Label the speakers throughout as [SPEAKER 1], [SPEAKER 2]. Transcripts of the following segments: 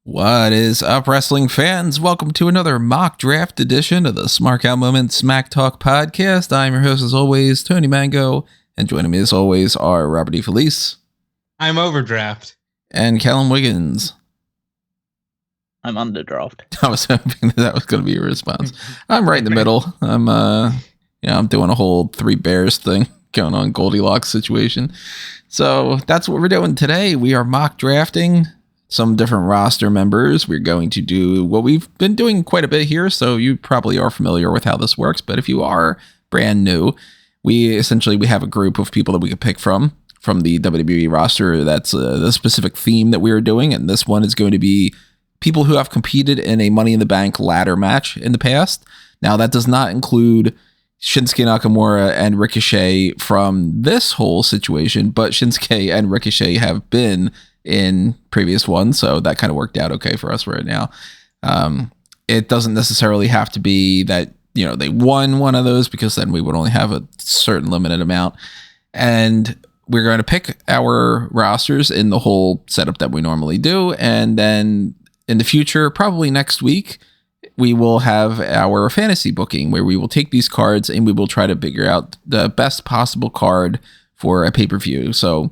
[SPEAKER 1] What is up, wrestling fans? Welcome to another mock draft edition of the Smark Out Moment Smack Talk podcast. I'm your host, as always, Tony Mango, and joining me, as always, are Robert E. Felice.
[SPEAKER 2] I'm overdraft.
[SPEAKER 1] And Callum Wiggins.
[SPEAKER 3] I'm underdraft.
[SPEAKER 1] I was hoping that was going to be your response. I'm right in the middle. I'm doing a whole Three Bears thing going on, Goldilocks situation. So that's what we're doing today. We are mock drafting some different roster members. We're going to do what we've been doing quite a bit here, so you probably are familiar with how this works. But if you are brand new, we have a group of people that we could pick from the WWE roster. That's the specific theme that we are doing, and this one is going to be people who have competed in a Money in the Bank ladder match in the past. Now, that does not include Shinsuke Nakamura and Ricochet from this whole situation, but Shinsuke and Ricochet have been in previous ones, so that kind of worked out okay for us right now. It doesn't necessarily have to be that they won one of those, because then we would only have a certain limited amount. And we're going to pick our rosters in the whole setup that we normally do, and then in the future, probably next week, we will have our fantasy booking, where we will take these cards and we will try to figure out the best possible card for a pay-per-view. So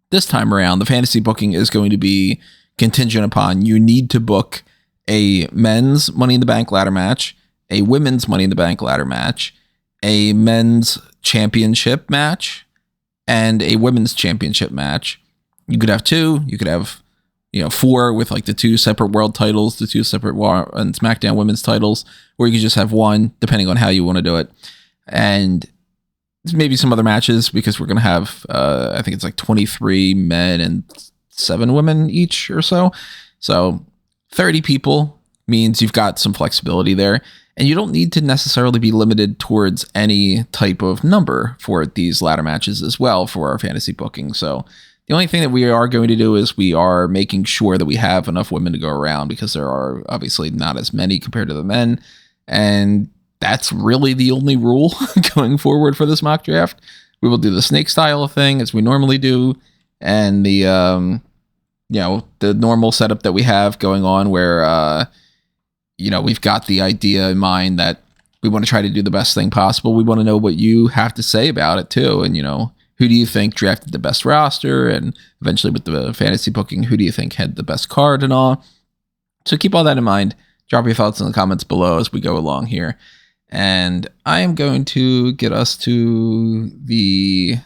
[SPEAKER 1] this time around, the fantasy booking is going to be contingent upon you need to book a men's Money in the Bank ladder match, a women's Money in the Bank ladder match, a men's championship match, and a women's championship match. You could have two, you could have four with like the two separate world titles, the two separate Raw and SmackDown women's titles, or you could just have one, depending on how you want to do it. And maybe some other matches, because we're going to have, I think it's like 23 men and 7 women each or so. So 30 people means you've got some flexibility there, and you don't need to necessarily be limited towards any type of number for these ladder matches as well for our fantasy booking. So the only thing that we are going to do is we are making sure that we have enough women to go around, because there are obviously not as many compared to the men. And that's really the only rule going forward for this mock draft. We will do the snake style thing as we normally do, and the the normal setup that we have going on, where we've got the idea in mind that we want to try to do the best thing possible. We want to know what you have to say about it too, and who do you think drafted the best roster, and eventually with the fantasy booking, who do you think had the best card and all. So keep all that in mind. Drop your thoughts in the comments below as we go along here. And I am going to get us to the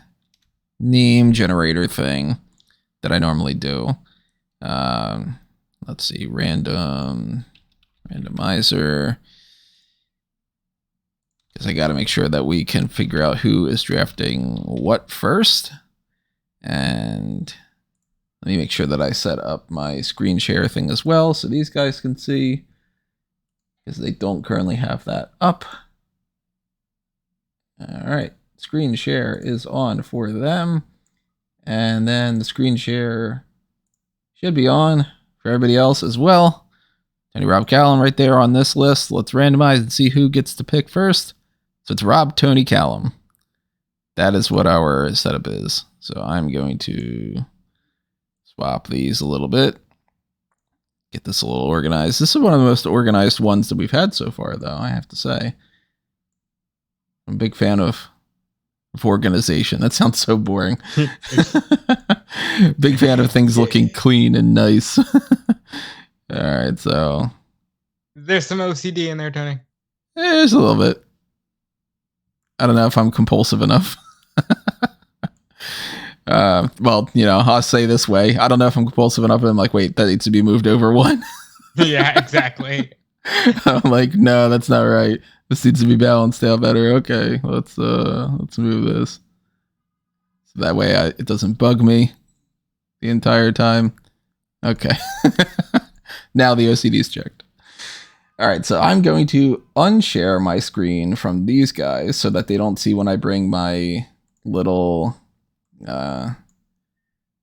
[SPEAKER 1] name generator thing that I normally do. Let's see, randomizer. Because I got to make sure that we can figure out who is drafting what first. And let me make sure that I set up my screen share thing as well, so these guys can see, because they don't currently have that up. All right, screen share is on for them. And then the screen share should be on for everybody else as well. Tony Rob Callum right there on this list. Let's randomize and see who gets to pick first. So it's Rob, Tony, Callum. That is what our setup is. So I'm going to swap these a little bit. Get this a little organized. This is one of the most organized ones that we've had so far, though, I have to say. I'm a big fan of organization. That sounds so boring. Big fan of things looking clean and nice. All right, so
[SPEAKER 2] There's some OCD in there, Tony.
[SPEAKER 1] There's a little bit. I don't know if I'm compulsive enough. Well, I'll say this way. I don't know if I'm compulsive enough, but I'm like, wait, that needs to be moved over one.
[SPEAKER 2] Yeah, exactly.
[SPEAKER 1] I'm like, no, that's not right. This needs to be balanced out better. Okay, let's move this. So that way it doesn't bug me the entire time. Okay. Now the OCD is checked. All right, so I'm going to unshare my screen from these guys so that they don't see when I bring my little my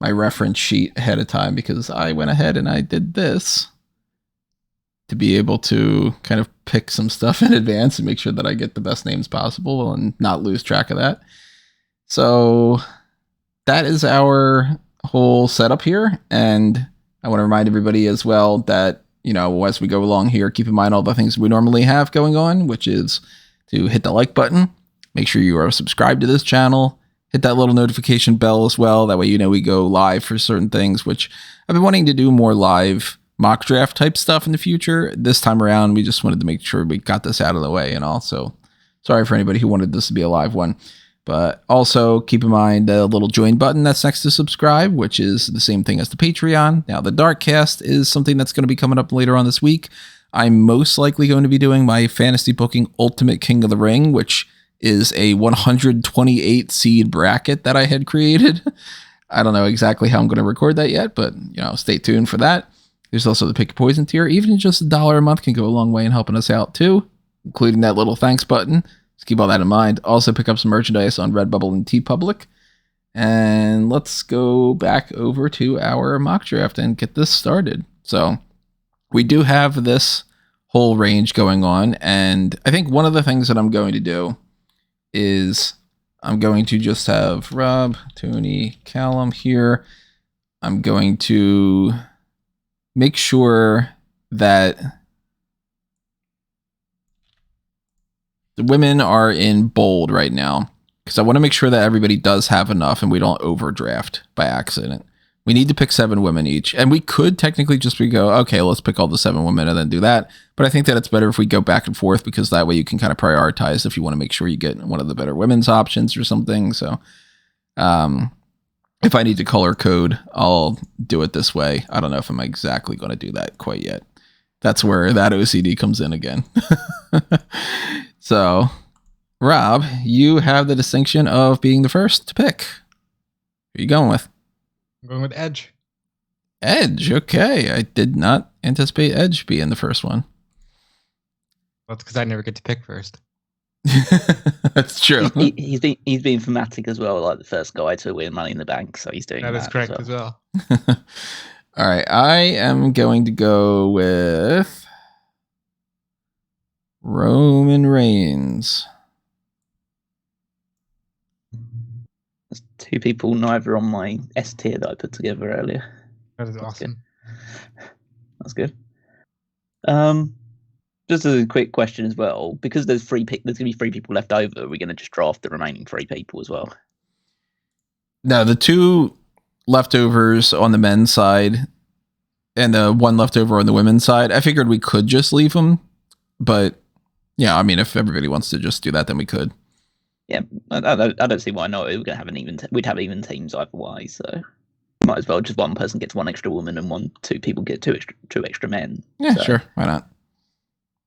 [SPEAKER 1] reference sheet ahead of time, because I went ahead and I did this to be able to kind of pick some stuff in advance and make sure that I get the best names possible and not lose track of that. So that is our whole setup here. And I want to remind everybody as well that, as we go along here, keep in mind all the things we normally have going on, which is to hit the like button, make sure you are subscribed to this channel, hit that little notification bell as well. That way, we go live for certain things, which I've been wanting to do more live mock draft type stuff in the future. This time around, we just wanted to make sure we got this out of the way and all. So sorry for anybody who wanted this to be a live one. But also keep in mind the little join button that's next to subscribe, which is the same thing as the Patreon. Now, the Darkcast is something that's going to be coming up later on this week. I'm most likely going to be doing my fantasy booking Ultimate King of the Ring, which is a 128 seed bracket that I had created. I don't know exactly how I'm going to record that yet, but stay tuned for that. There's also the Pick a Poison tier. Even just $1 a month can go a long way in helping us out too, including that little thanks button. Just keep all that in mind. Also pick up some merchandise on Redbubble and TeePublic. And let's go back over to our mock draft and get this started. So we do have this whole range going on. And I think one of the things that I'm going to do is I'm going to just have Rob, Tony, Callum here. I'm going to make sure that the women are in bold right now, because I want to make sure that everybody does have enough and we don't overdraft by accident. We need to pick 7 women each. And we could technically just go, okay, let's pick all the 7 women and then do that. But I think that it's better if we go back and forth, because that way you can kind of prioritize if you want to make sure you get one of the better women's options or something. So if I need to color code, I'll do it this way. I don't know if I'm exactly going to do that quite yet. That's where that OCD comes in again. So, Rob, you have the distinction of being the first to pick. Who are you going with?
[SPEAKER 2] I'm going with Edge.
[SPEAKER 1] Edge, okay. I did not anticipate Edge being the first one.
[SPEAKER 2] Well, it's because I never get to pick first.
[SPEAKER 1] That's true.
[SPEAKER 3] He's been thematic as well, like the first guy to win Money in the Bank, so he's doing that.
[SPEAKER 2] That is correct as well.
[SPEAKER 1] All right, I am going to go with Roman Reigns.
[SPEAKER 3] There's 2 people, neither on my S tier that I put together earlier.
[SPEAKER 2] That is awesome.
[SPEAKER 3] That's good. Just a quick question as well, because there's going to be 3 people left over. Are we going to just draft the remaining 3 people as well?
[SPEAKER 1] No, the 2 leftovers on the men's side and the 1 leftover on the women's side, I figured we could just leave them, but yeah, I mean, if everybody wants to just do that, then we could.
[SPEAKER 3] Yeah, I don't see why not. We're gonna have we'd have even teams either way, so might as well just one person gets 1 extra woman and 2 people get 2 extra men.
[SPEAKER 1] Yeah,
[SPEAKER 3] so,
[SPEAKER 1] sure, why not?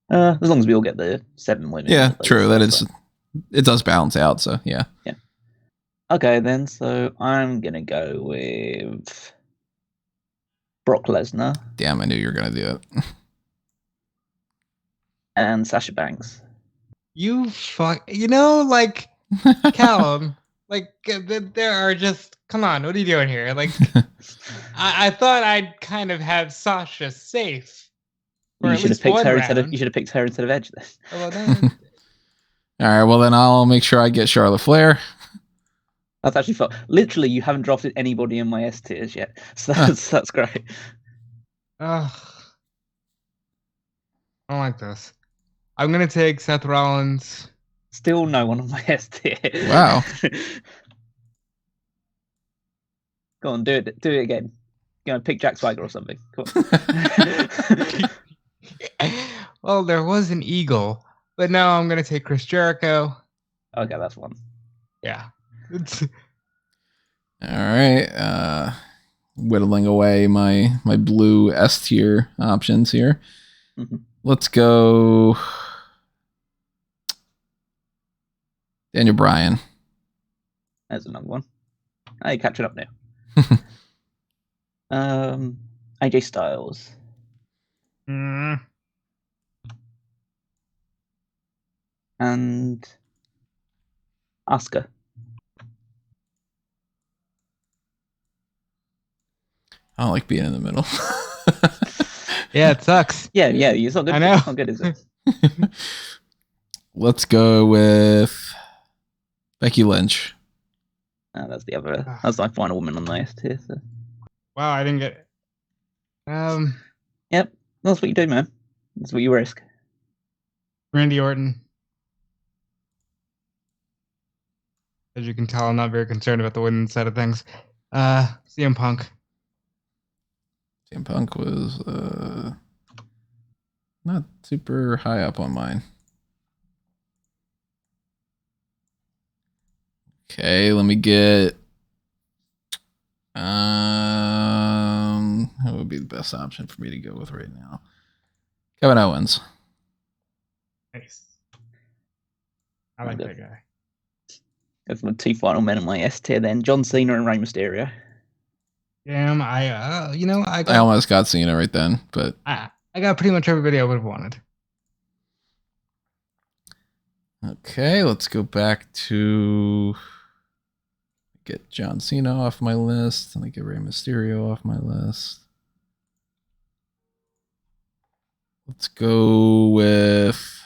[SPEAKER 3] As long as we all get the 7 women.
[SPEAKER 1] Yeah, true. That is, it does balance out. So yeah.
[SPEAKER 3] Yeah. Okay, then. So I'm gonna go with Brock Lesnar.
[SPEAKER 1] Damn, I knew you were gonna do it.
[SPEAKER 3] And Sasha Banks.
[SPEAKER 2] You fuck. Callum, there are just, come on, what are you doing here? I thought I'd kind of have Sasha safe.
[SPEAKER 3] You should have picked her instead of Edge then.
[SPEAKER 2] Well, then.
[SPEAKER 1] All right, well then I'll make sure I get Charlotte Flair.
[SPEAKER 3] That's actually fun. Literally, you haven't drafted anybody in my S tiers yet, so that's great.
[SPEAKER 2] Ugh. I don't like this. I'm gonna take Seth Rollins.
[SPEAKER 3] Still no one on my S tier.
[SPEAKER 1] Wow.
[SPEAKER 3] Go on, do it again. Go on, pick Jack Swagger or something. Come on.
[SPEAKER 2] Well, there was an eagle, but now I'm gonna take Chris Jericho.
[SPEAKER 3] Okay, that's one.
[SPEAKER 2] Yeah.
[SPEAKER 1] All right. Whittling away my blue S tier options here.
[SPEAKER 3] Mm-hmm.
[SPEAKER 1] Let's go Daniel Bryan.
[SPEAKER 3] There's another one. Oh, you're catching up now. AJ Styles. And Asuka.
[SPEAKER 1] I don't like being in the middle.
[SPEAKER 2] Yeah, it sucks.
[SPEAKER 3] Yeah, it's not good.
[SPEAKER 2] I know.
[SPEAKER 3] It's not good, is it?
[SPEAKER 1] Let's go with Becky Lynch.
[SPEAKER 3] That's the other. That's my final woman on the list here. So.
[SPEAKER 2] Wow, I didn't get it.
[SPEAKER 3] Yep, that's what you do, man. That's what you risk.
[SPEAKER 2] Randy Orton. As you can tell, I'm not very concerned about the women's side of things. CM Punk.
[SPEAKER 1] CM Punk was not super high up on mine. Okay, let me get. What would be the best option for me to go with right now? Kevin Owens.
[SPEAKER 2] Nice. I like that guy.
[SPEAKER 3] That's my 2 final men on my S tier then. John Cena and Rey Mysterio.
[SPEAKER 2] Damn, I
[SPEAKER 1] almost got Cena right then, but
[SPEAKER 2] I got pretty much everybody I would have wanted.
[SPEAKER 1] Okay, let's go back to get John Cena off my list. Let me get Rey Mysterio off my list. Let's go with...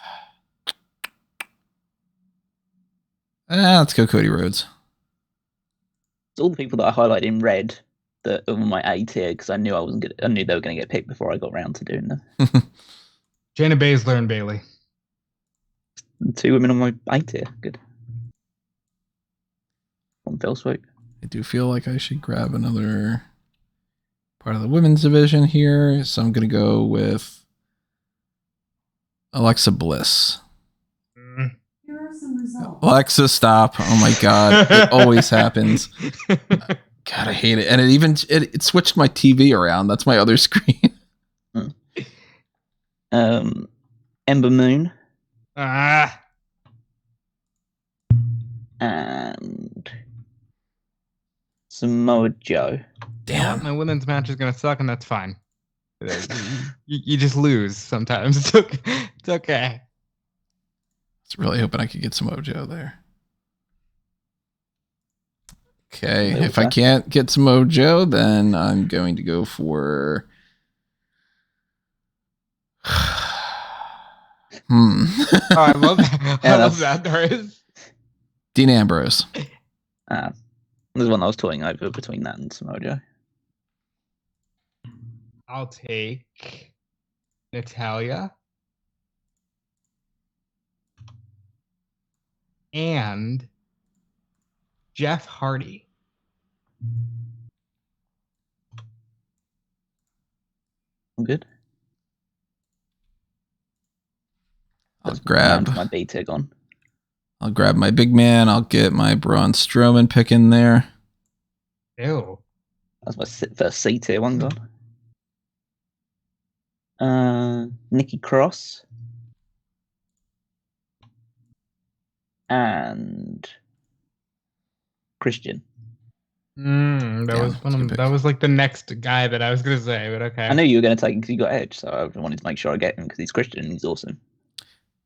[SPEAKER 1] let's go Cody Rhodes.
[SPEAKER 3] It's all the people that I highlighted in red that are on my A tier because I knew I knew they were going to get picked before I got around to doing them.
[SPEAKER 2] Shayna Baszler and Bayley.
[SPEAKER 3] 2 women on my A tier. Good. One fell swoop.
[SPEAKER 1] I do feel like I should grab another part of the women's division here, so I'm going to go with Alexa Bliss.
[SPEAKER 4] Here are some results.
[SPEAKER 1] Alexa, stop. Oh my God. It always happens. God, I hate it. And it switched my TV around. That's my other screen.
[SPEAKER 3] Ember Moon. And Samoa Joe.
[SPEAKER 1] Damn.
[SPEAKER 2] My women's match is going to suck, and that's fine. You just lose sometimes. It's okay. It's okay.
[SPEAKER 1] I was really hoping I could get Samoa Joe there. Okay, if I can't get Samoa Joe, then I'm going to go for...
[SPEAKER 2] Oh, I love that. I love that, Doris.
[SPEAKER 1] Dean Ambrose.
[SPEAKER 3] There's one I was toying over between that and Samoa Joe.
[SPEAKER 2] I'll take Natalya and Jeff Hardy.
[SPEAKER 3] I'm good.
[SPEAKER 1] I'll grab
[SPEAKER 3] my B tier on.
[SPEAKER 1] I'll grab my big man. I'll get my Braun Strowman pick in there.
[SPEAKER 2] Ew.
[SPEAKER 3] That's my first C tier one gone. Nikki Cross. And Christian.
[SPEAKER 2] That was like the next guy that I was gonna say, but okay.
[SPEAKER 3] I knew you were gonna take him because you got Edge, so I wanted to make sure I get him because he's Christian and he's awesome.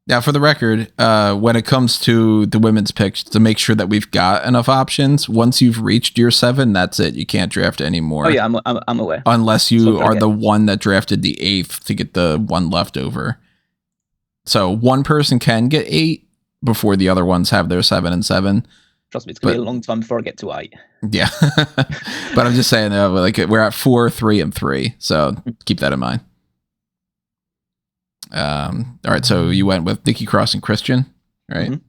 [SPEAKER 1] Now, for the record, when it comes to the women's picks, to make sure that we've got enough options, once you've reached your 7, that's it. You can't draft anymore.
[SPEAKER 3] Oh yeah, I'm aware.
[SPEAKER 1] Unless you are the one that drafted the 8th to get the one left over. So one person can get 8 before the other ones have their 7 and 7.
[SPEAKER 3] Trust me, it's gonna be a long time before I get to 8.
[SPEAKER 1] Yeah, but I'm just saying, like we're at 4, 3, and 3, so keep that in mind. All right, so you went with Nikki Cross and Christian, right? Mm-hmm.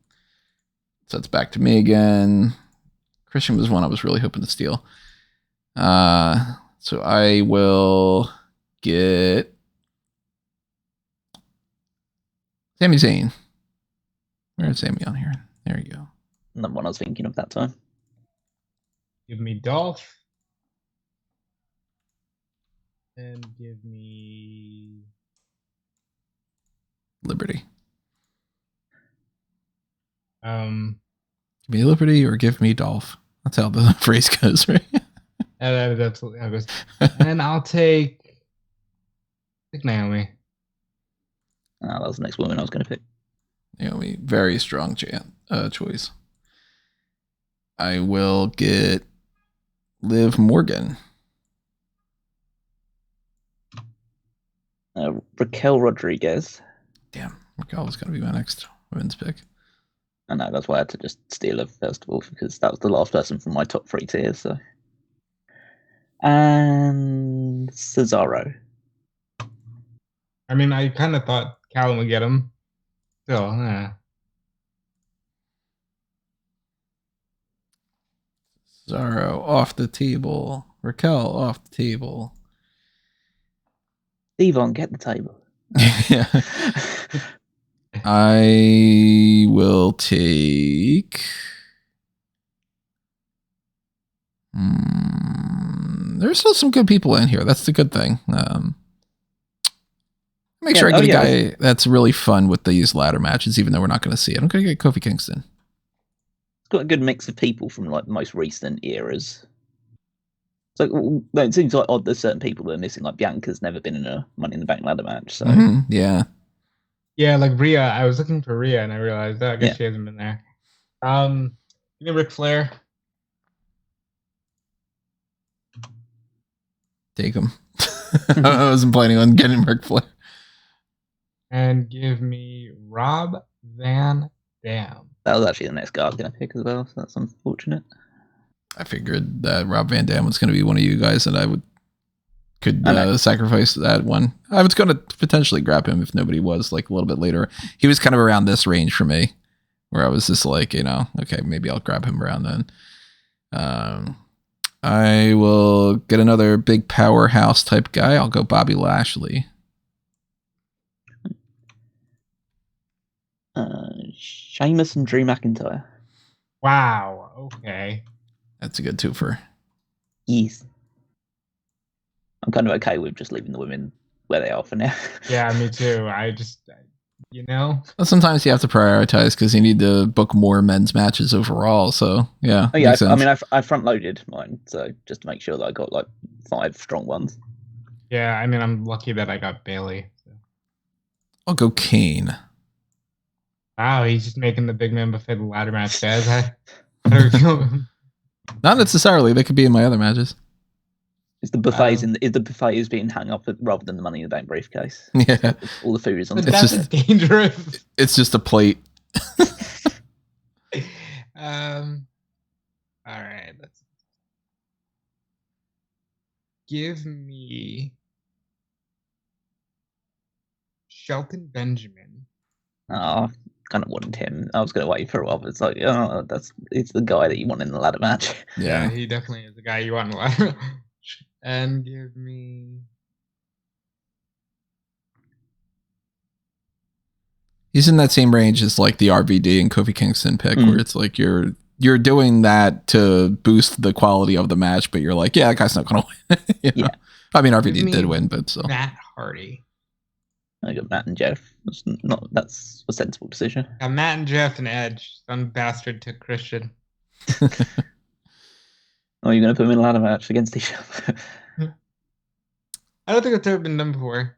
[SPEAKER 1] So it's back to me again. Christian was one I was really hoping to steal. So I will get Sami Zayn. Where's Sami on here? There you go.
[SPEAKER 3] Not one I was thinking of that time.
[SPEAKER 2] Give me Dolph. And give me
[SPEAKER 1] Liberty.
[SPEAKER 2] Give
[SPEAKER 1] me Liberty or give me Dolph. That's how the phrase goes, right?
[SPEAKER 2] That is absolutely how it goes. And I'll take Naomi.
[SPEAKER 3] That was the next woman I was going to pick.
[SPEAKER 1] Naomi, very strong choice. I will get Liv Morgan.
[SPEAKER 3] Raquel Rodriguez.
[SPEAKER 1] Damn, Raquel was going to be my next women's pick.
[SPEAKER 3] I know, that's why I had to just steal her first of all, because that was the last person from my top 3 tiers. So, and Cesaro.
[SPEAKER 2] I mean, I kind of thought Callum would get him. Still, yeah.
[SPEAKER 1] Cesaro off the table. Raquel off the table.
[SPEAKER 3] Devon, get the table.
[SPEAKER 1] Yeah. I will take. There's still some good people in here. That's the good thing. Make sure I get a guy that's really fun with these ladder matches, even though we're not going to see it. I'm going to get Kofi Kingston.
[SPEAKER 3] It's got a good mix of people from like the most recent eras. So it seems like odd there's certain people that are missing. Like Bianca's never been in a Money in the Bank ladder match. So
[SPEAKER 1] yeah.
[SPEAKER 2] Yeah, like Rhea. I was looking for Rhea and I realized I guess she hasn't been there. Give me Ric Flair.
[SPEAKER 1] Take him. I wasn't planning on getting Ric Flair.
[SPEAKER 2] And give me Rob Van Dam.
[SPEAKER 3] That was actually the next guy I was going to pick as well, so that's unfortunate.
[SPEAKER 1] I figured that Rob Van Dam was going to be one of you guys that I could sacrifice that one. I was going to potentially grab him if nobody was, like a little bit later. He was kind of around this range for me, where I was just like, okay, maybe I'll grab him around then. I will get another big powerhouse type guy. I'll go Bobby Lashley.
[SPEAKER 3] Sheamus and Drew McIntyre.
[SPEAKER 2] Wow. Okay.
[SPEAKER 1] That's a good twofer.
[SPEAKER 3] Yes. I'm kind of okay with just leaving the women where they are for now.
[SPEAKER 2] Yeah, me too. I just,
[SPEAKER 1] Well, sometimes you have to prioritize because you need to book more men's matches overall. So, yeah.
[SPEAKER 3] Oh, yeah. I front loaded mine. So just to make sure that I got like 5 strong ones.
[SPEAKER 2] Yeah. I mean, I'm lucky that I got Bailey. So.
[SPEAKER 1] I'll go Kane.
[SPEAKER 2] Wow. He's just making the big man buffet the ladder match, guys. How do we feel?
[SPEAKER 1] Not necessarily. They could be in my other matches.
[SPEAKER 3] Is the buffet is being hung up rather than the Money in the Bank briefcase?
[SPEAKER 1] Yeah,
[SPEAKER 3] all the food is on.
[SPEAKER 2] But that's just dangerous.
[SPEAKER 1] It's just a plate.
[SPEAKER 2] All right. Let's give me Shelton Benjamin.
[SPEAKER 3] Oh, kind of wanted him. I was going to wait for a while, but it's like, it's the guy that you want in the ladder match.
[SPEAKER 2] Yeah, he definitely is the guy you want in the ladder match. And give me.
[SPEAKER 1] He's in that same range as like the RVD and Kofi Kingston pick, where it's like you're doing that to boost the quality of the match, but you're like, yeah, that guy's not going to win. Yeah. I mean, RVD did win, but still.
[SPEAKER 2] Matt Hardy.
[SPEAKER 3] I got Matt and Jeff. That's a sensible decision.
[SPEAKER 2] Matt and Jeff and Edge. Some bastard to Christian.
[SPEAKER 3] Oh, you're going to put them in a ladder match against each other?
[SPEAKER 2] I don't think it's ever been done before.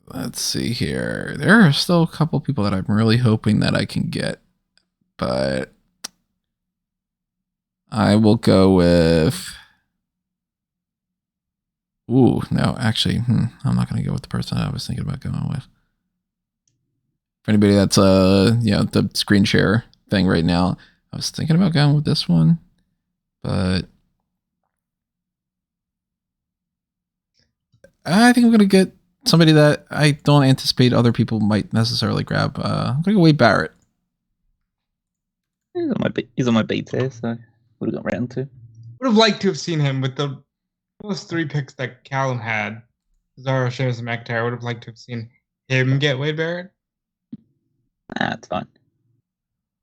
[SPEAKER 1] Let's see here. There are still a couple people that I'm really hoping that I can get, but I will go with. Ooh, no, actually, I'm not going to go with the person I was thinking about going with. For anybody that's the screen share thing right now, I was thinking about going with this one, but I think I'm going to get somebody that I don't anticipate other people might necessarily grab. I'm going to go Wade Barrett.
[SPEAKER 3] He's on my B tier, so would have got round to.
[SPEAKER 2] Would have liked to have seen him with those 3 picks that Callum had. Cesaro, Sheamus, and McIntyre. Would have liked to have seen him get Wade Barrett.
[SPEAKER 3] It's fine.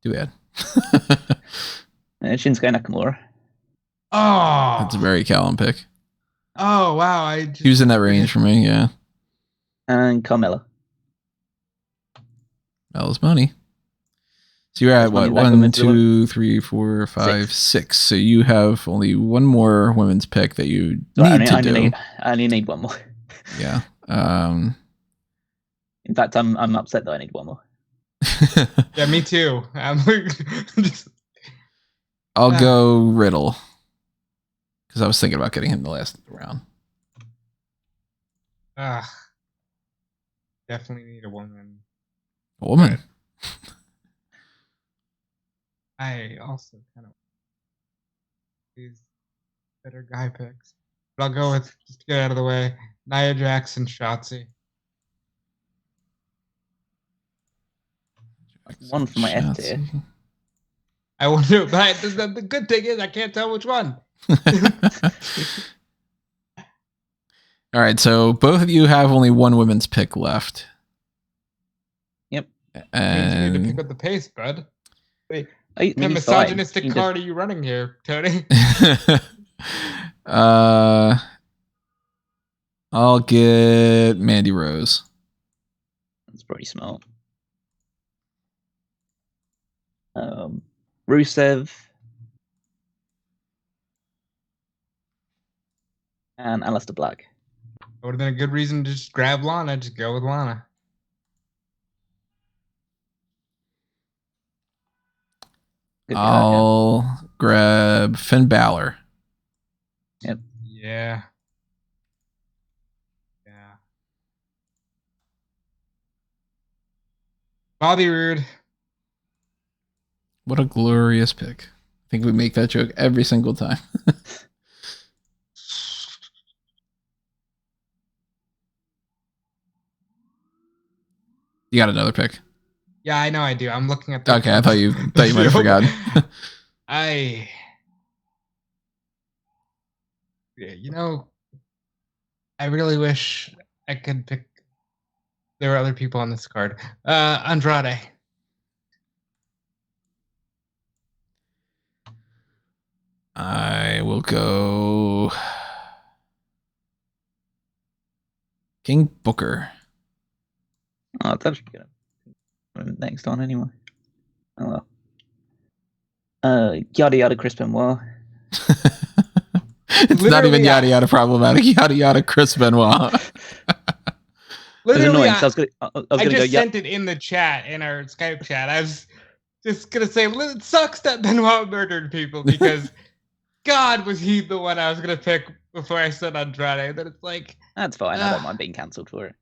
[SPEAKER 1] Too bad.
[SPEAKER 3] Shinsuke Nakamura.
[SPEAKER 2] Oh,
[SPEAKER 1] That's a very Callum pick.
[SPEAKER 2] Oh wow!
[SPEAKER 1] He was in that range for me, yeah.
[SPEAKER 3] And Carmella.
[SPEAKER 1] Mella's money. So you're at what? 1, 2, 3, 4, 5, 6. So you have only one more women's pick that you need to do.
[SPEAKER 3] I only need one more.
[SPEAKER 1] Yeah.
[SPEAKER 3] In fact, I'm upset that I need one more.
[SPEAKER 2] Yeah, me too.
[SPEAKER 1] I'll go Riddle. Because I was thinking about getting him the last round.
[SPEAKER 2] Definitely need a woman.
[SPEAKER 1] A woman?
[SPEAKER 2] I also kind of these better guy picks. But I'll go with, just to get out of the way, Nia Jackson, Shotzi.
[SPEAKER 3] One for my F tier.
[SPEAKER 2] I wonder, but the good thing is I can't tell which one.
[SPEAKER 1] All right, so both of you have only one women's pick left.
[SPEAKER 3] Yep.
[SPEAKER 2] Means you need to pick
[SPEAKER 1] And
[SPEAKER 2] up the pace, bud. Wait,
[SPEAKER 3] I mean,
[SPEAKER 2] what
[SPEAKER 3] he's fine.
[SPEAKER 2] misogynistic
[SPEAKER 3] You
[SPEAKER 2] card are you running here, Tony?
[SPEAKER 1] I'll get Mandy Rose.
[SPEAKER 3] That's pretty smart. Rusev and Aleister Black.
[SPEAKER 2] That would have been a good reason to just grab Lana. Just go with Lana.
[SPEAKER 3] Good guy,
[SPEAKER 1] I'll grab Finn Balor.
[SPEAKER 3] yeah. Yep.
[SPEAKER 2] Yeah. Yeah. Bobby Roode.
[SPEAKER 1] What a glorious pick. I think we make that joke every single time. You got another pick?
[SPEAKER 2] Yeah, I know I do. I'm looking at the.
[SPEAKER 1] Okay, I thought you might have forgotten.
[SPEAKER 2] Yeah, I really wish I could pick. There were other people on this card. Andrade.
[SPEAKER 1] I will go King Booker.
[SPEAKER 3] Oh, that's good. Next on anyway. Oh well. Yada yada Chris Benoit.
[SPEAKER 1] It's not even yada yada problematic. Yada yada Chris Benoit.
[SPEAKER 2] Literally,
[SPEAKER 3] I was gonna
[SPEAKER 2] I
[SPEAKER 3] go.
[SPEAKER 2] just sent it in the chat, in our Skype chat. I was just gonna say it sucks that Benoit murdered people because God was he the one I was gonna pick before I said Andrade. That it's like
[SPEAKER 3] That's fine. I don't mind being cancelled for it.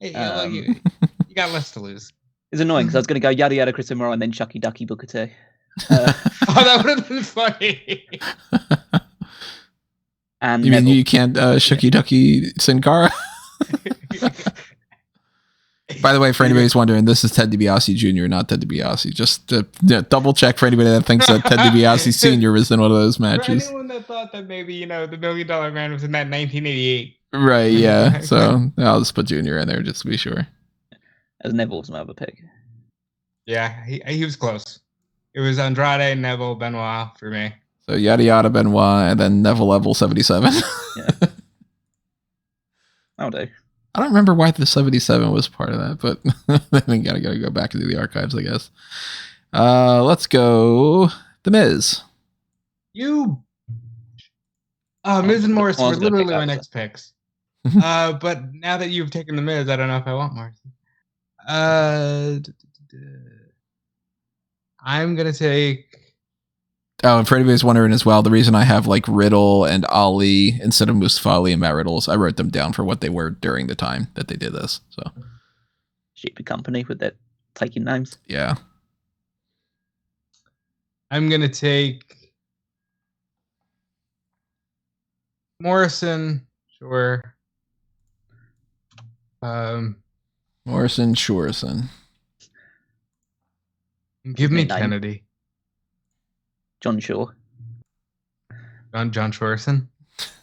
[SPEAKER 2] you got less to lose.
[SPEAKER 3] It's annoying because I was going to go yada yada Chris Benoit and then Chucky Ducky Booker T.
[SPEAKER 2] Oh, that would have been funny.
[SPEAKER 3] And
[SPEAKER 1] You mean
[SPEAKER 3] Neville.
[SPEAKER 1] you can't Shucky Ducky Sin Cara? By the way, for anybody who's wondering, this is Ted DiBiase Jr., not Ted DiBiase. Just to double check for anybody that thinks that Ted DiBiase Sr. was in one of those
[SPEAKER 2] For
[SPEAKER 1] matches.
[SPEAKER 2] anyone that thought that maybe, the $1 Million Man was in that 1988.
[SPEAKER 1] Right, yeah. So I'll just put Jr. in there just to be sure.
[SPEAKER 3] As Neville was my other pick.
[SPEAKER 2] Yeah, he was close. It was Andrade, Neville, Benoit for me.
[SPEAKER 1] So yada yada Benoit and then Neville level 77.
[SPEAKER 3] Yeah. That'll do.
[SPEAKER 1] I don't remember why the 77 was part of that, but then gotta go back into the archives, I guess. Let's go The Miz.
[SPEAKER 2] Miz and Morrison
[SPEAKER 3] I
[SPEAKER 2] were
[SPEAKER 3] was gonna
[SPEAKER 2] literally
[SPEAKER 3] pick
[SPEAKER 2] my
[SPEAKER 3] that.
[SPEAKER 2] next picks. But now that you've taken The Miz, I don't know if I want Morrison. I'm gonna take.
[SPEAKER 1] Oh, and for anybody who's wondering as well, the reason I have like Riddle and Ali instead of Mustafa Ali and Matt Riddle is I wrote them down for what they were during the time that they did this. So
[SPEAKER 3] Stupid company with their taking names.
[SPEAKER 1] yeah.
[SPEAKER 2] I'm gonna take Morrison. Sure.
[SPEAKER 1] Morrison, Shorison.
[SPEAKER 2] Give me
[SPEAKER 3] Name.
[SPEAKER 2] Kennedy.
[SPEAKER 3] John Shaw.
[SPEAKER 2] John Shorison.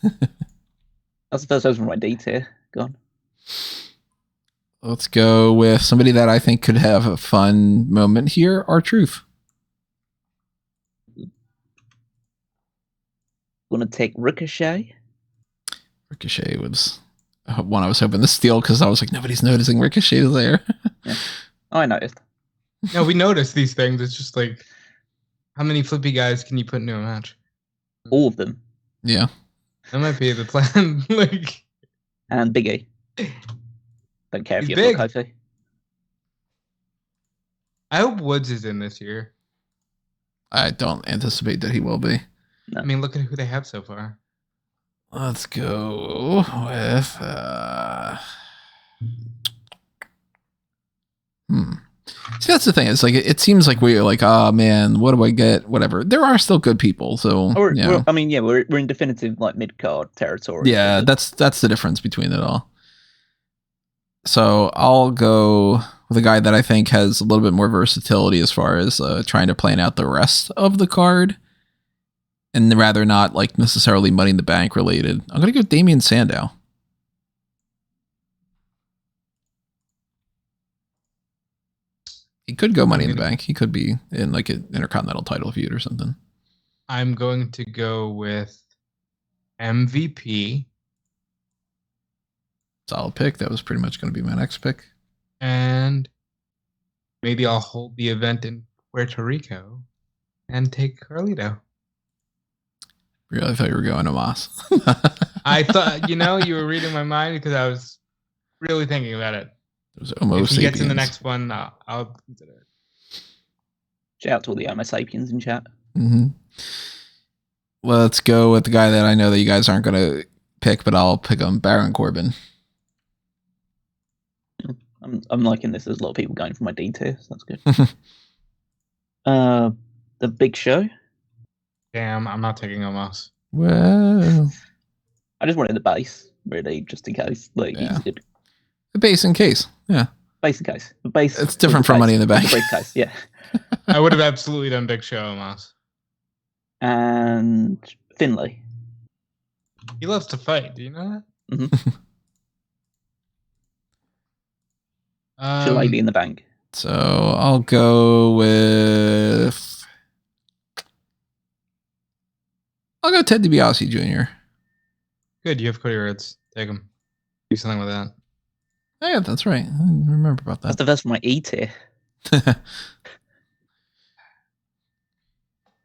[SPEAKER 3] That's the first person from my D tier. Gone.
[SPEAKER 1] Let's go with somebody that I think could have a fun moment here. R-Truth.
[SPEAKER 3] Want to take Ricochet?
[SPEAKER 1] Ricochet was one I was hoping to steal because I was like, nobody's noticing Ricochet's there.
[SPEAKER 3] Yeah. Oh, I noticed.
[SPEAKER 2] No, we notice these things. It's just like, how many flippy guys can you put into a match?
[SPEAKER 3] All of them.
[SPEAKER 1] Yeah.
[SPEAKER 2] That might be the plan. Like,
[SPEAKER 3] And Big E. Don't care if
[SPEAKER 2] He's
[SPEAKER 3] you have
[SPEAKER 2] big.
[SPEAKER 3] Kofi.
[SPEAKER 2] I hope Woods is in this year.
[SPEAKER 1] I don't anticipate that he will be.
[SPEAKER 2] I mean, look at who they have so far.
[SPEAKER 1] Let's go with See, that's the thing. It's like it seems like we're like, oh man, what do I get? Whatever. There are still good people, so
[SPEAKER 3] We're in definitive like mid card territory.
[SPEAKER 1] Yeah, that's the difference between it all. So I'll go with a guy that I think has a little bit more versatility as far as trying to plan out the rest of the card, and rather not like necessarily Money in the Bank related. I'm gonna go Damian Sandow. He could go Money in the Bank. He could be in like an Intercontinental title feud or something.
[SPEAKER 2] I'm going to go with MVP.
[SPEAKER 1] Solid pick. That was pretty much going to be my next pick.
[SPEAKER 2] And maybe I'll hold the event in Puerto Rico and take Carlito.
[SPEAKER 1] Really thought you were going to Moss.
[SPEAKER 2] I thought, you were reading my mind because I was really thinking about it.
[SPEAKER 1] It was Homo
[SPEAKER 2] if he
[SPEAKER 1] sapiens.
[SPEAKER 2] gets in the next one, I'll consider it.
[SPEAKER 3] Shout out to all the Homo sapiens in chat.
[SPEAKER 1] Mm-hmm. Let's go with the guy that I know that you guys aren't going to pick, but I'll pick him, Baron Corbin.
[SPEAKER 3] I'm liking this. There's a lot of people going for my D tier, so that's good. The Big Show.
[SPEAKER 2] Damn, I'm not taking Omos.
[SPEAKER 1] Well,
[SPEAKER 3] I just wanted the base, really, just in case. Like,
[SPEAKER 1] Yeah.
[SPEAKER 3] he's good.
[SPEAKER 1] the base in case. Yeah.
[SPEAKER 3] Base in case. The base.
[SPEAKER 1] It's different from Money in the Bank.
[SPEAKER 3] The briefcase, yeah.
[SPEAKER 2] I would have absolutely done Big Show Omos.
[SPEAKER 3] And Finlay.
[SPEAKER 2] He loves to fight. Do you know that?
[SPEAKER 3] Mm-hmm. Lady in the Bank.
[SPEAKER 1] So I'll go with... I'll go Ted DiBiase Jr.
[SPEAKER 2] Good, you have Cody Rhodes. Take him. Do something with that.
[SPEAKER 1] Oh, yeah, that's right. I didn't remember about
[SPEAKER 3] That's
[SPEAKER 1] that.
[SPEAKER 3] the first for my E tier.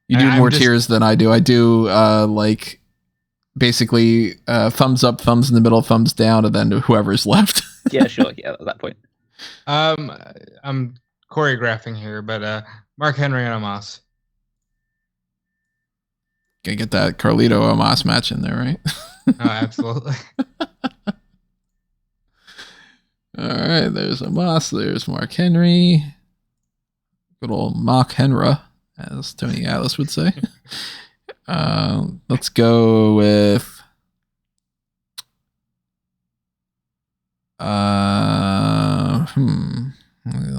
[SPEAKER 1] You do
[SPEAKER 2] I'm
[SPEAKER 1] more
[SPEAKER 2] just-
[SPEAKER 1] tiers than I do. I do like basically thumbs up, thumbs in the middle, thumbs down, and then whoever's left.
[SPEAKER 3] Yeah, sure. Yeah, at that point.
[SPEAKER 2] I'm choreographing here, but Mark Henry and Omos.
[SPEAKER 1] Gotta get that Carlito Omos match in there, right?
[SPEAKER 2] Oh, absolutely.
[SPEAKER 1] All right, there's Omos, there's Mark Henry. Good old Mark Henry, as Tony Atlas would say. Let's go with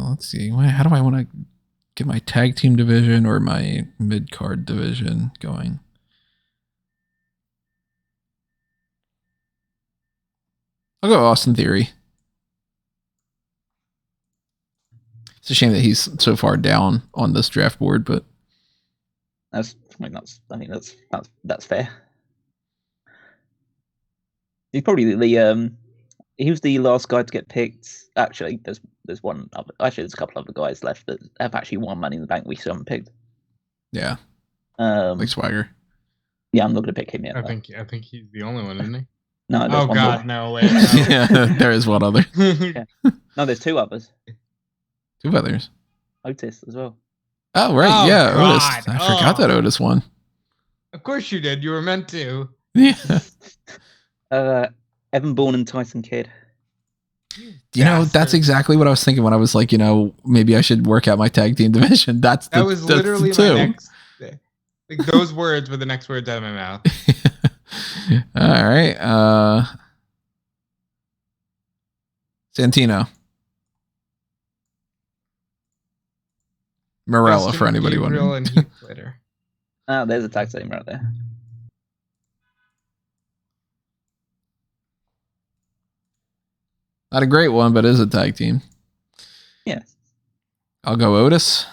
[SPEAKER 1] let's see. How do I want to get my tag team division or my mid card division going? I'll go Austin Theory. It's a shame that he's so far down on this draft board, but
[SPEAKER 3] I think that's fair. He's probably he was the last guy to get picked. Actually, there's one other. Actually, there's a couple other guys left that have actually won Money in the Bank we still haven't picked.
[SPEAKER 1] yeah,
[SPEAKER 3] Um,
[SPEAKER 1] like Swagger.
[SPEAKER 3] yeah, I'm not going to pick him yet.
[SPEAKER 2] I
[SPEAKER 3] though.
[SPEAKER 2] think he's the only one, isn't he?
[SPEAKER 3] No, there's
[SPEAKER 2] Oh
[SPEAKER 3] one
[SPEAKER 2] God,
[SPEAKER 3] more.
[SPEAKER 2] no! Wait, no.
[SPEAKER 1] Yeah, there is one other.
[SPEAKER 3] No, there's two others.
[SPEAKER 1] Two others.
[SPEAKER 3] Otis as well.
[SPEAKER 1] Oh, right.
[SPEAKER 2] Oh,
[SPEAKER 1] yeah,
[SPEAKER 2] God.
[SPEAKER 1] Otis. I forgot that Otis won.
[SPEAKER 2] Of course you did. You were meant to.
[SPEAKER 1] Yeah.
[SPEAKER 3] Evan Bourne and Tyson Kidd.
[SPEAKER 1] You know, that's
[SPEAKER 2] Bastard.
[SPEAKER 1] exactly what I was thinking when I was like, maybe I should work out my tag team division. That's
[SPEAKER 2] That was
[SPEAKER 1] that's
[SPEAKER 2] literally
[SPEAKER 1] the
[SPEAKER 2] my
[SPEAKER 1] two.
[SPEAKER 2] next. Like those words were the next words out of my mouth.
[SPEAKER 1] All right. Santino. Morella
[SPEAKER 2] Justin
[SPEAKER 1] for anybody
[SPEAKER 2] Gabriel
[SPEAKER 1] wondering.
[SPEAKER 2] and Heath Slater.
[SPEAKER 3] Oh, there's a tag team right there.
[SPEAKER 1] Not a great one, but is a tag team.
[SPEAKER 3] Yeah.
[SPEAKER 1] I'll go Otis.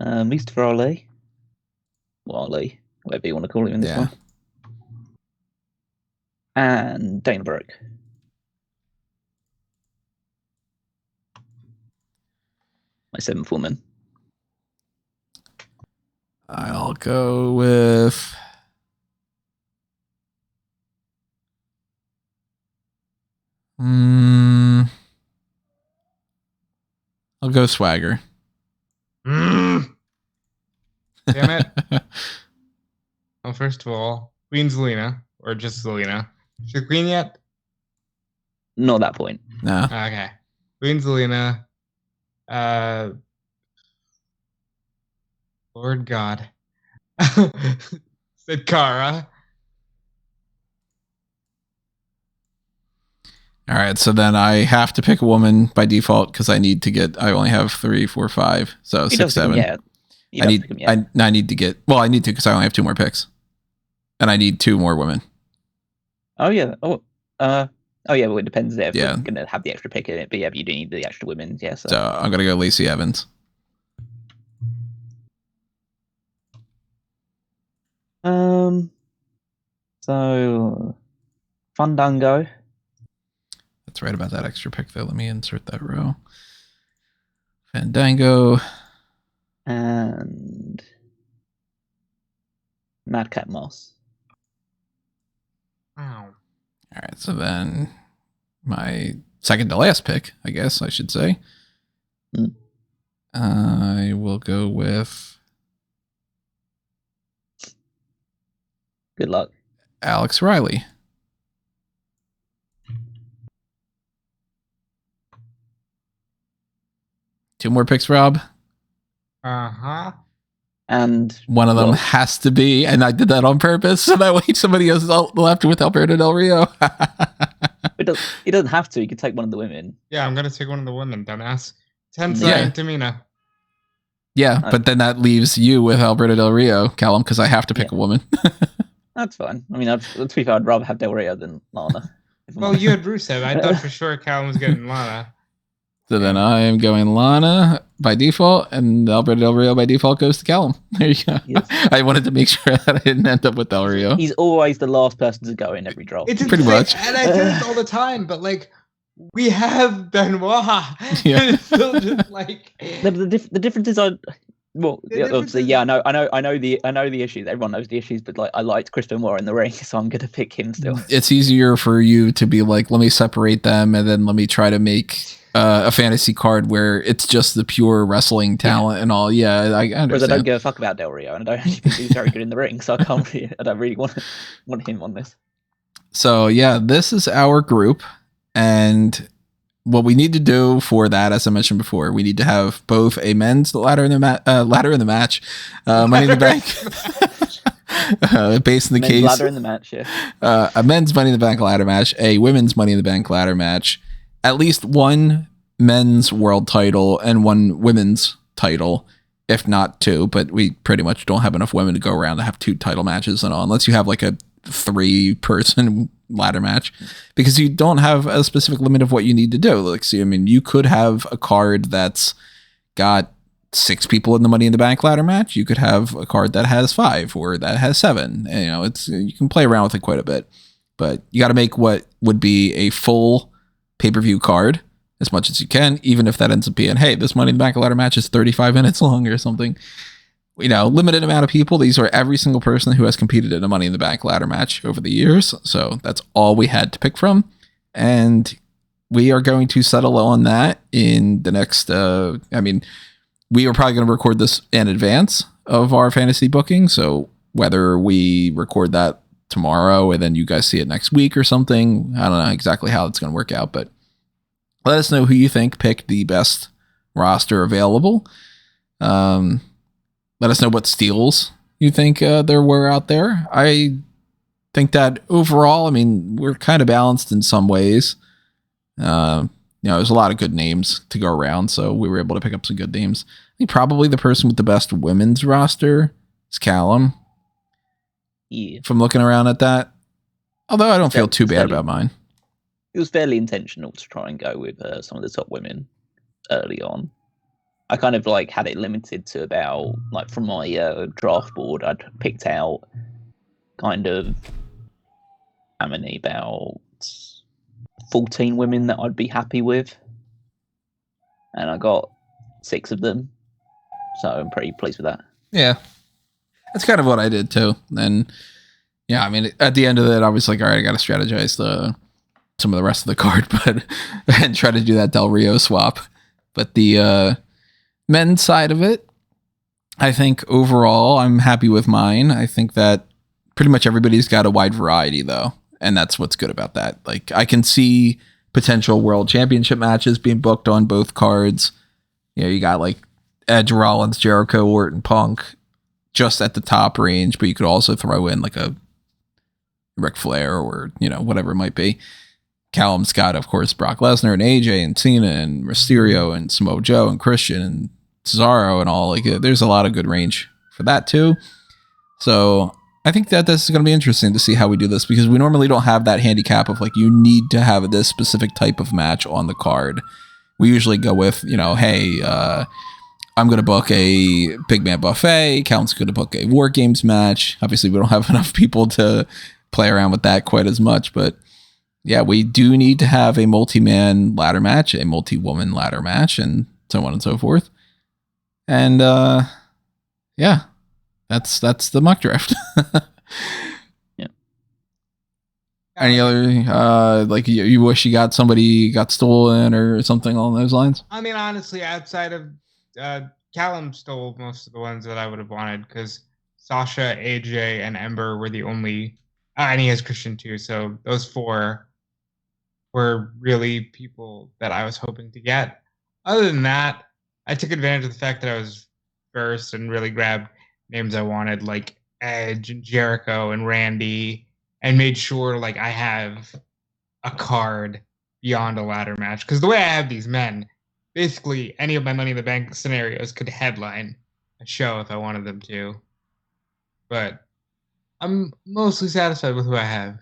[SPEAKER 3] Mustafa Ali. Or Ali, whatever you want to call him in this
[SPEAKER 1] Yeah.
[SPEAKER 3] one. And Dana Brooke. My seventh woman.
[SPEAKER 1] I'll go with I'll go Swagger.
[SPEAKER 2] Damn it. Well, first of all, Queen Zelina, or just Zelina. Is she queen yet?
[SPEAKER 3] Not at that point.
[SPEAKER 1] No.
[SPEAKER 2] Okay. Queen Zelina. Lord God. Said Kara.
[SPEAKER 1] All right, so then I have to pick a woman by default because I only have 3, 4, 5, so
[SPEAKER 3] You
[SPEAKER 1] 6,
[SPEAKER 3] don't pick 'em
[SPEAKER 1] 7.
[SPEAKER 3] yet. You
[SPEAKER 1] I
[SPEAKER 3] don't
[SPEAKER 1] need,
[SPEAKER 3] pick 'em yet.
[SPEAKER 1] I need to get, well, I need to because I only have 2 more picks, and I need 2 more women.
[SPEAKER 3] Oh yeah. Oh yeah. Well, it depends if
[SPEAKER 1] Yeah.
[SPEAKER 3] we're gonna have the extra pick in it. But yeah, you do need the extra women. Yeah. So,
[SPEAKER 1] So I'm gonna go Lacey Evans.
[SPEAKER 3] So Fandango.
[SPEAKER 1] That's right about that extra pick though. Let me insert that row. Fandango.
[SPEAKER 3] And Madcap Moss.
[SPEAKER 2] Wow.
[SPEAKER 1] All right, so then my second to last pick, I guess I should say. I will go with
[SPEAKER 3] Good luck.
[SPEAKER 1] Alex Riley. Two more picks, Rob.
[SPEAKER 2] Uh-huh.
[SPEAKER 3] And
[SPEAKER 1] One of them
[SPEAKER 3] well,
[SPEAKER 1] has to be, and I did that on purpose, so that way somebody else is left with Alberto Del Rio.
[SPEAKER 3] He doesn't have to. He could take one of the women.
[SPEAKER 2] Yeah, I'm gonna take one of the women, dumbass. Tensa
[SPEAKER 1] Yeah.
[SPEAKER 2] and Tamina.
[SPEAKER 1] Yeah, but then that leaves you with Alberto Del Rio, Callum, because I have to pick a woman.
[SPEAKER 3] That's fine. I mean, to be fair, I'd rather have Del Rio than Lana.
[SPEAKER 2] Well, you had Rusev. I thought for sure Callum was getting Lana.
[SPEAKER 1] So then I am going Lana by default, and Alberto Del Rio by default goes to Callum. There you go.
[SPEAKER 3] Yes.
[SPEAKER 1] I wanted to make sure that I didn't end up with Del Rio.
[SPEAKER 3] He's always the last person to go in every draft.
[SPEAKER 2] It's
[SPEAKER 1] Pretty
[SPEAKER 2] insane,
[SPEAKER 1] much.
[SPEAKER 2] and I do this all the time, but like, we have Benoit.
[SPEAKER 1] Yeah.
[SPEAKER 2] And it's still just like
[SPEAKER 3] The difference is well,
[SPEAKER 2] The difference
[SPEAKER 3] obviously,
[SPEAKER 2] is-
[SPEAKER 3] yeah, I know the issues. Everyone knows the issues, but like, I liked Chris Benoit in the ring, so I'm gonna pick him still.
[SPEAKER 1] It's easier for you to be like, let me separate them, and then let me try to make a fantasy card where it's just the pure wrestling talent and all. Yeah, I
[SPEAKER 3] Whereas I don't
[SPEAKER 1] understand.
[SPEAKER 3] give a fuck about Del Rio, and I don't actually think he's very good in the ring, so I don't really want him on this.
[SPEAKER 1] So yeah, this is our group, and what we need to do for that, as I mentioned before, we need to have both a men's ladder in the match, Money in the Bank, based in the
[SPEAKER 3] Men's
[SPEAKER 1] case,
[SPEAKER 3] ladder in the match, yeah.
[SPEAKER 1] a men's Money in the Bank ladder match, a women's Money in the Bank ladder match, at least one men's world title and one women's title, if not 2. But we pretty much don't have enough women to go around to have 2 title matches and all, unless you have like a 3-person ladder match, because you don't have a specific limit of what you need to do. Like, see, I mean, you could have a card that's got 6 people in the Money in the Bank ladder match. You could have a card that has 5 or that has 7. And, you can play around with it quite a bit, but you got to make what would be a full pay-per-view card as much as you can, even if that ends up being, hey, this Money in the Bank ladder match is 35 minutes long or something. Limited amount of people. These are every single person who has competed in a Money in the Bank ladder match over the years. So that's all we had to pick from. And we are going to settle on that in the next, we are probably going to record this in advance of our fantasy booking. So whether we record that tomorrow and then you guys see it next week or something, I don't know exactly how it's going to work out, but let us know who you think picked the best roster available. Let us know what steals you think there were out there. I think that overall, we're kind of balanced in some ways. There's a lot of good names to go around, so we were able to pick up some good names. I think probably the person with the best women's roster is Callum.
[SPEAKER 3] Yeah.
[SPEAKER 1] From looking around at that. Although I don't feel too bad
[SPEAKER 3] fairly-
[SPEAKER 1] about mine.
[SPEAKER 3] It was fairly intentional to try and go with some of the top women early on. I kind of had it limited to about from my draft board, I'd picked out kind of how many, about 14 women that I'd be happy with, and I got 6 of them, so I'm pretty pleased with that.
[SPEAKER 1] Yeah. That's kind of what I did too. And yeah, at the end of it, I was like, all right, I got to strategize some of the rest of the card, but and try to do that Del Rio swap. But the men's side of it, I think overall, I'm happy with mine. I think that pretty much everybody's got a wide variety though. And that's what's good about that. I can see potential world championship matches being booked on both cards. You got like Edge, Rollins, Jericho, Orton, Punk just at the top range, but you could also throw in like a Ric Flair or, whatever it might be. Callum's got, of course, Brock Lesnar and AJ and Cena and Mysterio and Samoa Joe and Christian and Cesaro and all. Like, there's a lot of good range for that too. So I think that this is going to be interesting to see how we do this, because we normally don't have that handicap of like, you need to have this specific type of match on the card. We usually go with, hey, I'm going to book a big man buffet. Callum's going to book a War Games match. Obviously, we don't have enough people to play around with that quite as much, but yeah, we do need to have a multi-man ladder match, a multi-woman ladder match, and so on and so forth. And yeah, that's the mock draft.
[SPEAKER 3] Yeah.
[SPEAKER 1] Any other like you wish you got somebody got stolen or something along those lines?
[SPEAKER 2] I mean, honestly, outside of Callum stole most of the ones that I would have wanted, because Sasha, AJ, and Ember were the only, and he has Christian too. So those 4 were really people that I was hoping to get. Other than that, I took advantage of the fact that I was first and really grabbed names I wanted, like Edge and Jericho and Randy, and made sure like I have a card beyond a ladder match. Because the way I have these men, basically any of my Money in the Bank scenarios could headline a show if I wanted them to. But I'm mostly satisfied with who I have.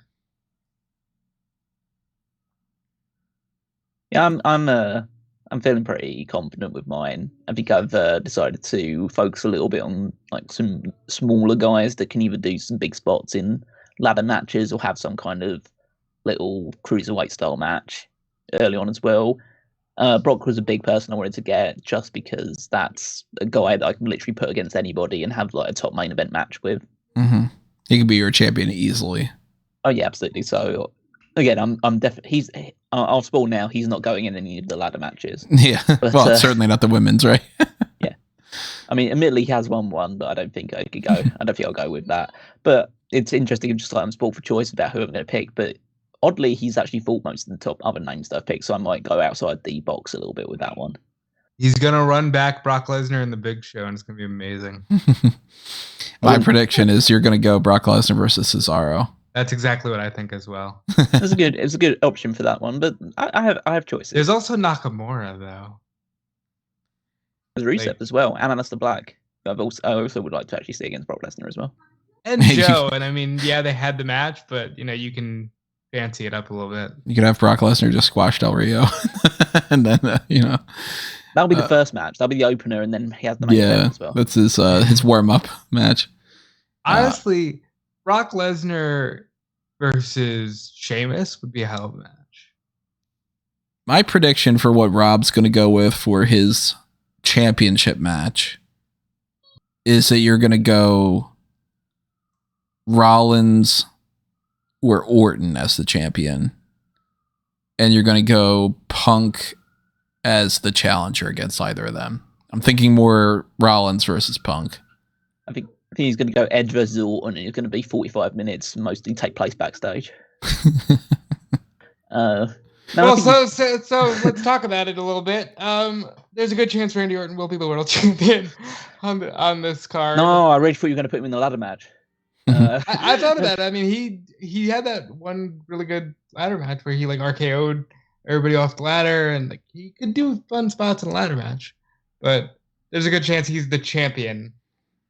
[SPEAKER 3] Yeah, I'm feeling pretty confident with mine. I think I've decided to focus a little bit on like some smaller guys that can either do some big spots in ladder matches or have some kind of little cruiserweight style match early on as well. Brock was a big person I wanted to get just because that's a guy that I can literally put against anybody and have like a top main event match with.
[SPEAKER 1] Mm-hmm. He could be your champion easily.
[SPEAKER 3] Oh yeah, absolutely. So again, I'm definitely I'll spoil now. He's not going in any of the ladder matches.
[SPEAKER 1] Yeah,
[SPEAKER 3] but,
[SPEAKER 1] well, certainly not the women's, right?
[SPEAKER 3] Yeah, I mean, admittedly, he has won one, but I don't think I could go. I don't think I'll go with that. But it's interesting. Just like I'm spoiled for choice about who I'm going to pick. But oddly, he's actually fought most of the top other names that I've picked, so I might go outside the box a little bit with that one.
[SPEAKER 2] He's gonna run back Brock Lesnar in the Big Show, and it's gonna be amazing.
[SPEAKER 1] My prediction is you're going to go Brock Lesnar versus Cesaro.
[SPEAKER 2] That's exactly what I think as well.
[SPEAKER 3] It's a good option for that one, but I have choices.
[SPEAKER 2] There's also Nakamura though.
[SPEAKER 3] There's Rusev as well, and Aleister Black. I also would like to actually see against Brock Lesnar as well.
[SPEAKER 2] And Joe, and I mean, yeah, they had the match, but you can fancy it up a little bit.
[SPEAKER 1] You could have Brock Lesnar just squash Del Rio, and then
[SPEAKER 3] that'll be the first match. That'll be the opener, and then he has the main event as well.
[SPEAKER 1] That's his warm up match.
[SPEAKER 2] Honestly, Brock Lesnar versus Sheamus would be a hell of a match.
[SPEAKER 1] My prediction for what Rob's going to go with for his championship match is that you're going to go Rollins or Orton as the champion, and you're going to go Punk as the challenger against either of them. I'm thinking more Rollins versus Punk.
[SPEAKER 3] I think he's going to go Edge versus Orton, and it's going to be 45 minutes, mostly take place backstage. So
[SPEAKER 2] let's talk about it a little bit. There's a good chance Randy Orton will be the world champion on this card.
[SPEAKER 3] No, I really thought you were going to put him in the ladder match.
[SPEAKER 2] I thought about it. I mean, he had that one really good ladder match where he like RKO'd everybody off the ladder, and like he could do fun spots in a ladder match. But there's a good chance he's the champion.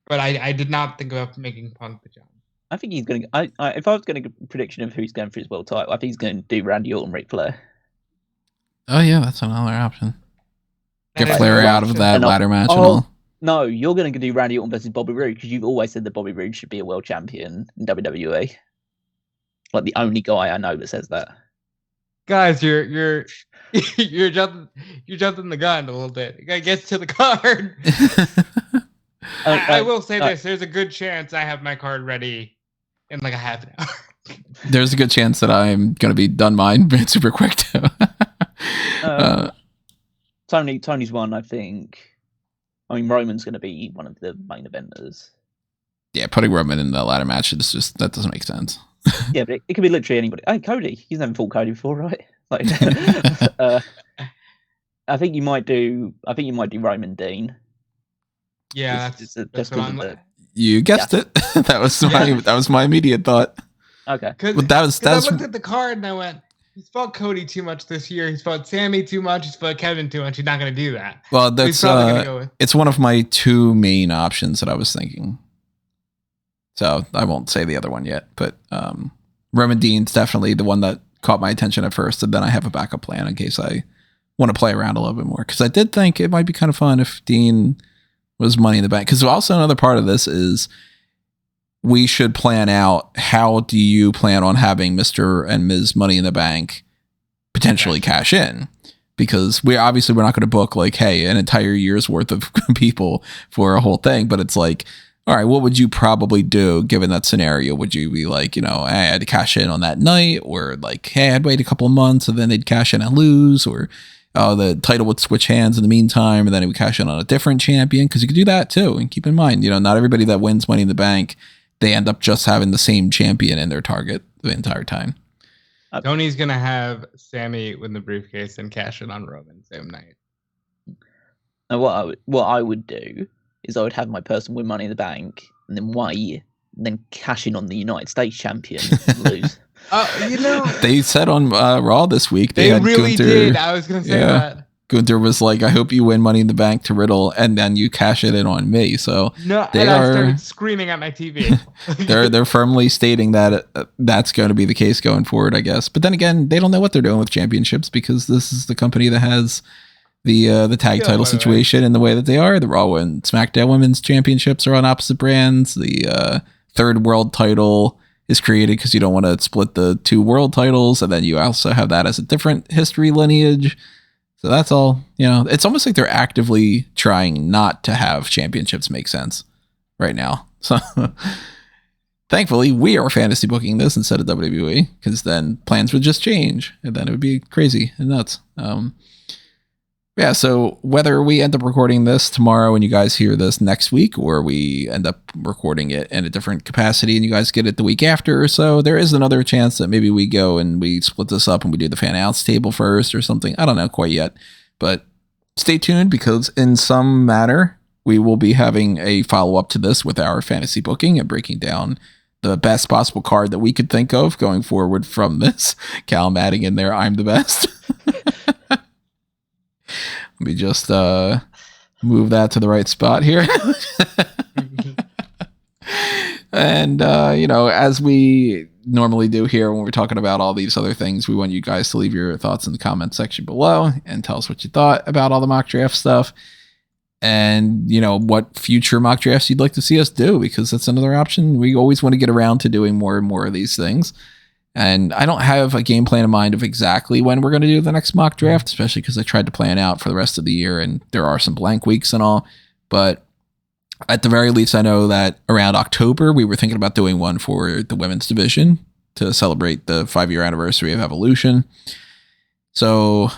[SPEAKER 2] But I did not think about making Punk the champion. I
[SPEAKER 3] think he's going to. If I was going to give a prediction of who he's going for his world title, I think he's going to do Randy Orton, Ric Flair.
[SPEAKER 1] Oh yeah, that's another option. Get Flair out of that ladder match and all.
[SPEAKER 3] No, you're going to do Randy Orton versus Bobby Roode because you've always said that Bobby Roode should be a world champion in WWE. Like the only guy I know that says that.
[SPEAKER 2] Guys, you're jumping the gun a little bit. You gotta get to the card. I will say this: there's a good chance I have my card ready in like a half an hour.
[SPEAKER 1] There's a good chance that I'm gonna be done mine super quick too.
[SPEAKER 3] Tony's one, I think. I mean, Roman's going to be one of the main eventers.
[SPEAKER 1] Yeah, putting Roman in the ladder match that doesn't make sense.
[SPEAKER 3] Yeah, but it could be literally anybody. Hey, Cody. He's never fought Cody before, right? Like, I think you might do Roman Dean.
[SPEAKER 2] Yeah,
[SPEAKER 3] Just
[SPEAKER 2] that's
[SPEAKER 3] because
[SPEAKER 2] what
[SPEAKER 3] of
[SPEAKER 2] I'm
[SPEAKER 3] the
[SPEAKER 1] You guessed it. That was my immediate thought.
[SPEAKER 3] okay.
[SPEAKER 1] But that was
[SPEAKER 2] I looked at the card and I went, he's fought Cody too much this year. He's fought Sammy too much. He's fought Kevin too much. He's not going to do that.
[SPEAKER 1] Well,
[SPEAKER 2] So
[SPEAKER 1] that's
[SPEAKER 2] he's probably going to go with.
[SPEAKER 1] it's one of my two main options that I was thinking. So I won't say the other one yet, but Roman Dean's definitely the one that caught my attention at first, and then I have a backup plan in case I want to play around a little bit more. Because I did think it might be kind of fun if Dean was Money in the Bank. Because also another part of this is we should plan out how do you plan on having Mr. and Ms. Money in the Bank potentially cash in. Because we're not going to book like, hey, an entire year's worth of people for a whole thing, but it's like, all right, what would you probably do given that scenario? Would you be like, hey, I had to cash in on that night, or like, hey, I'd wait a couple of months and then they'd cash in and lose, or the title would switch hands in the meantime and then it would cash in on a different champion? Because you could do that too. And keep in mind, not everybody that wins Money in the Bank, they end up just having the same champion in their target the entire time.
[SPEAKER 2] Tony's going to have Sammy win the briefcase and cash in on Roman same night.
[SPEAKER 3] And what I would do is I would have my person win Money in the Bank and then wait, and then cash in on the United States champion and lose.
[SPEAKER 1] They said on Raw this week
[SPEAKER 2] they
[SPEAKER 1] had
[SPEAKER 2] really
[SPEAKER 1] Gunther,
[SPEAKER 2] did. I was going to say that.
[SPEAKER 1] Gunther was like, I hope you win Money in the Bank to Riddle, and then you cash it in on me. So
[SPEAKER 2] I started screaming at my TV.
[SPEAKER 1] they're firmly stating that that's going to be the case going forward, I guess. But then again, they don't know what they're doing with championships because this is the company that has the tag title situation in the way that they are. The Raw and SmackDown Women's Championships are on opposite brands. The third world title is created because you don't want to split the two world titles, and then you also have that as a different history lineage. So that's all, it's almost like they're actively trying not to have championships make sense right now. So thankfully, we are fantasy booking this instead of WWE, because then plans would just change and then it would be crazy and nuts. Yeah, so whether we end up recording this tomorrow and you guys hear this next week, or we end up recording it in a different capacity and you guys get it the week after or so, there is another chance that maybe we go and we split this up and we do the fan outs table first or something. I don't know quite yet, but stay tuned, because in some manner we will be having a follow-up to this with our fantasy booking and breaking down the best possible card that we could think of going forward from this. Callum adding in there, I'm the best. Let me just move that to the right spot here. And, as we normally do here when we're talking about all these other things, we want you guys to leave your thoughts in the comment section below and tell us what you thought about all the mock draft stuff. And, what future mock drafts you'd like to see us do, because that's another option. We always want to get around to doing more and more of these things. And I don't have a game plan in mind of exactly when we're going to do the next mock draft, especially because I tried to plan out for the rest of the year and there are some blank weeks and all. But at the very least, I know that around October, we were thinking about doing one for the women's division to celebrate the 5-year anniversary of Evolution. So a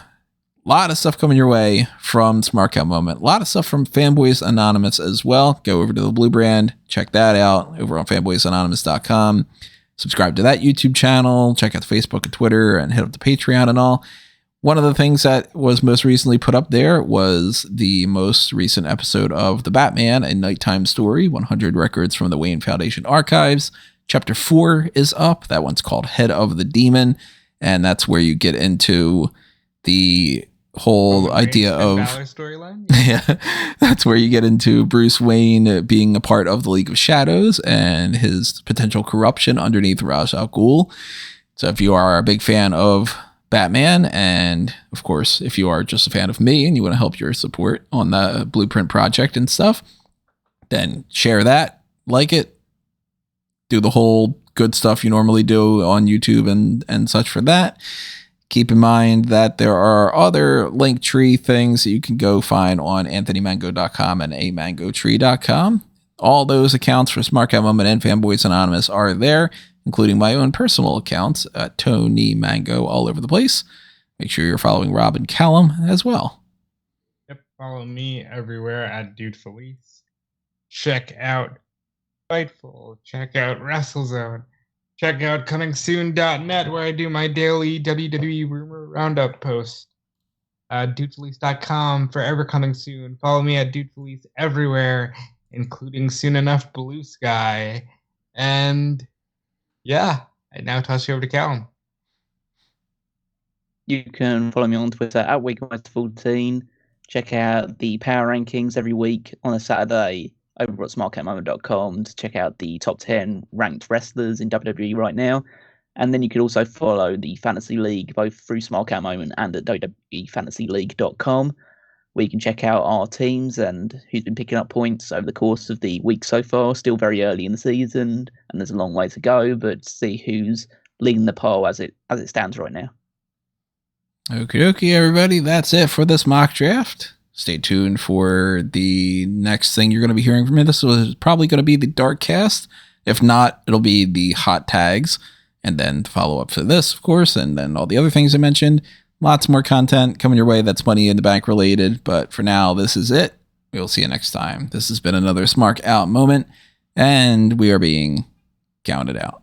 [SPEAKER 1] lot of stuff coming your way from Smark Moment. A lot of stuff from Fanboys Anonymous as well. Go over to the Blue Brand. Check that out over on fanboysanonymous.com. Subscribe to that YouTube channel, check out the Facebook and Twitter, and hit up the Patreon and all. One of the things that was most recently put up there was the most recent episode of The Batman, A Nighttime Story, 100 Records from the Wayne Foundation Archives. Chapter 4 is up. That one's called Head of the Demon, and that's where you get into the whole idea of
[SPEAKER 2] storyline.
[SPEAKER 1] Yeah, that's where you get into Bruce Wayne being a part of the League of Shadows and his potential corruption underneath Ra's al Ghul. So if you are a big fan of Batman, and of course if you are just a fan of me and you want to help your support on the Blueprint project and stuff, then share that, like it, do the whole good stuff you normally do on YouTube and such for that. Keep in mind that there are other Linktree things that you can go find on anthonymango.com and amangotree.com. All those accounts for Smark Moment and Fanboys Anonymous are there, including my own personal accounts at Tony Mango all over the place. Make sure you're following Rob and Callum as well.
[SPEAKER 2] Yep, follow me everywhere at Dude Felice. Check out Fightful. Check out WrestleZone. Check out comingsoon.net, where I do my daily WWE rumor roundup post. Dudeslease.com, forever coming soon. Follow me at Dudeslease everywhere, including soon enough Blue Sky. And yeah, I now toss you over to Callum.
[SPEAKER 3] You can follow me on Twitter at WeekWest14. Check out the power rankings every week on a Saturday over at smarkatmoment.com to check out the top 10 ranked wrestlers in WWE right now. And then you can also follow the Fantasy League both through Smark at Moment and at WWEFantasyLeague.com, where you can check out our teams and who's been picking up points over the course of the week so far. Still very early in the season, and there's a long way to go, but see who's leading the poll as it stands right now.
[SPEAKER 1] Okay, everybody. That's it for this mock draft. Stay tuned for the next thing you're going to be hearing from me. This was probably going to be the Dark Cast. If not, it'll be the hot tags. And then follow up for this, of course, and then all the other things I mentioned. Lots more content coming your way that's Money in the Bank related. But for now, this is it. We'll see you next time. This has been another Smark Out moment, and we are being counted out.